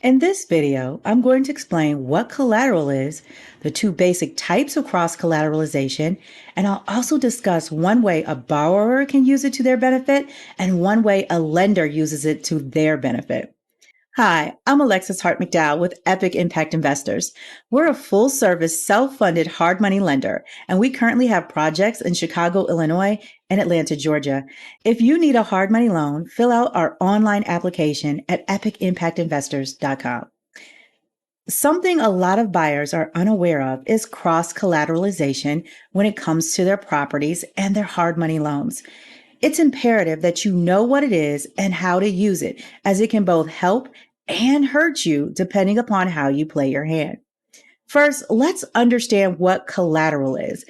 In this video, I'm going to explain what collateral is, the two basic types of cross-collateralization, and I'll also discuss one way a borrower can use it to their benefit and one way a lender uses it to their benefit. Hi, I'm Alexis Hart McDowell with Epic Impact Investors. We're a full service, self funded hard money lender, and we currently have projects in Chicago, Illinois, and Atlanta, Georgia. If you need a hard money loan, fill out our online application at epicimpactinvestors.com. Something a lot of buyers are unaware of is cross collateralization when it comes to their properties and their hard money loans. It's imperative that you know what it is and how to use it, as it can both help and hurt you depending upon how you play your hand. First, let's understand what collateral is.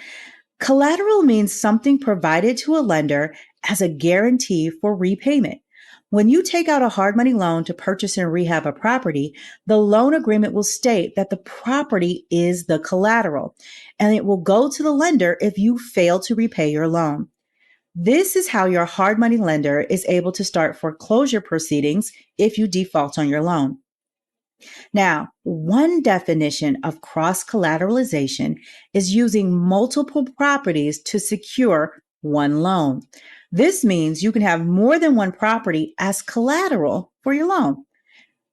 Collateral means something provided to a lender as a guarantee for repayment. When you take out a hard money loan to purchase and rehab a property, the loan agreement will state that the property is the collateral, and it will go to the lender if you fail to repay your loan. This is how your hard money lender is able to start foreclosure proceedings if you default on your loan. Now, one definition of cross collateralization is using multiple properties to secure one loan. This means you can have more than one property as collateral for your loan.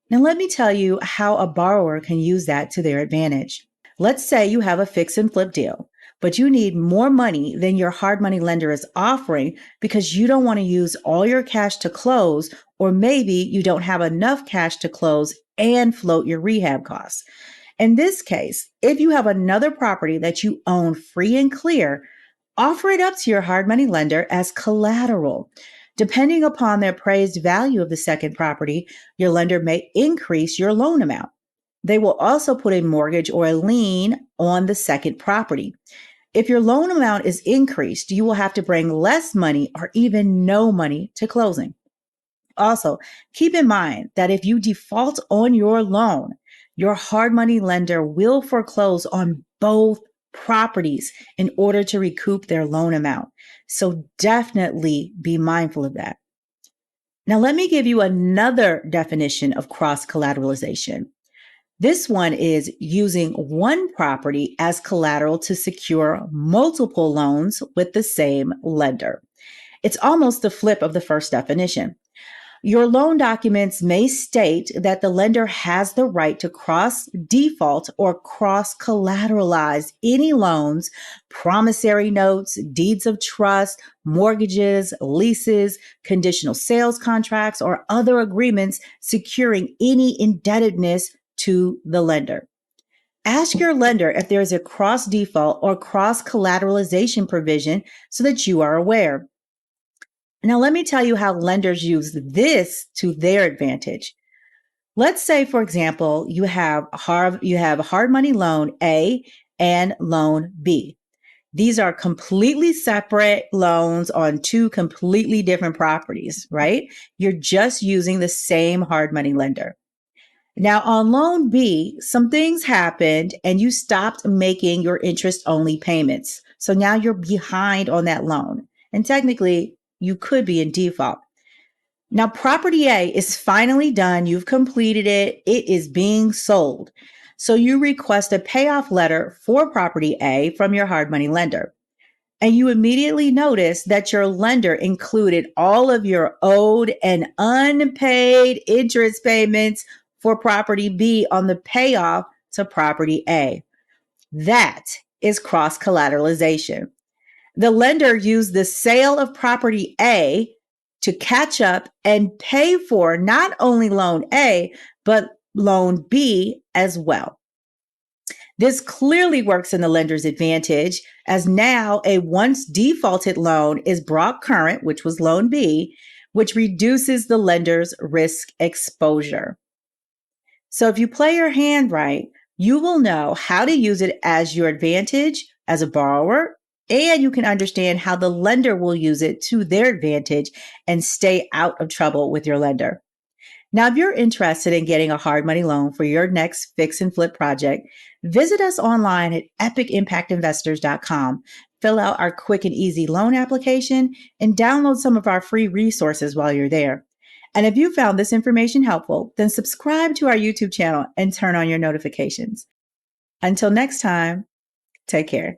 Now, let me tell you how a borrower can use that to their advantage. Let's say you have a fix and flip deal, but you need more money than your hard money lender is offering because you don't want to use all your cash to close, or maybe you don't have enough cash to close and float your rehab costs. In this case, if you have another property that you own free and clear, offer it up to your hard money lender as collateral. Depending upon the appraised value of the second property, your lender may increase your loan amount. They will also put a mortgage or a lien on the second property. If your loan amount is increased, you will have to bring less money or even no money to closing. Also, keep in mind that if you default on your loan, your hard money lender will foreclose on both properties in order to recoup their loan amount. So definitely be mindful of that. Now, let me give you another definition of cross collateralization. This one is using one property as collateral to secure multiple loans with the same lender. It's almost the flip of the first definition. Your loan documents may state that the lender has the right to cross default or cross collateralize any loans, promissory notes, deeds of trust, mortgages, leases, conditional sales contracts, or other agreements securing any indebtedness to the lender. Ask your lender if there is a cross default or cross collateralization provision so that you are aware. Now, let me tell you how lenders use this to their advantage. Let's say, for example, you have a hard money loan A and loan B. These are completely separate loans on two completely different properties, right? You're just using the same hard money lender. Now, on loan B, some things happened and you stopped making your interest only payments. So now you're behind on that loan. And technically, you could be in default. Now, property A is finally done. You've completed it. It is being sold. So you request a payoff letter for property A from your hard money lender. And you immediately notice that your lender included all of your owed and unpaid interest payments for property B on the payoff to property A. That is cross collateralization. The lender used the sale of property A to catch up and pay for not only loan A, but loan B as well. This clearly works in the lender's advantage, as now a once defaulted loan is brought current, which was loan B, which reduces the lender's risk exposure. So if you play your hand right, you will know how to use it as your advantage as a borrower, and you can understand how the lender will use it to their advantage and stay out of trouble with your lender. Now, if you're interested in getting a hard money loan for your next fix and flip project, visit us online at epicimpactinvestors.com. Fill out our quick and easy loan application and download some of our free resources while you're there. And if you found this information helpful, then subscribe to our YouTube channel and turn on your notifications. Until next time, take care.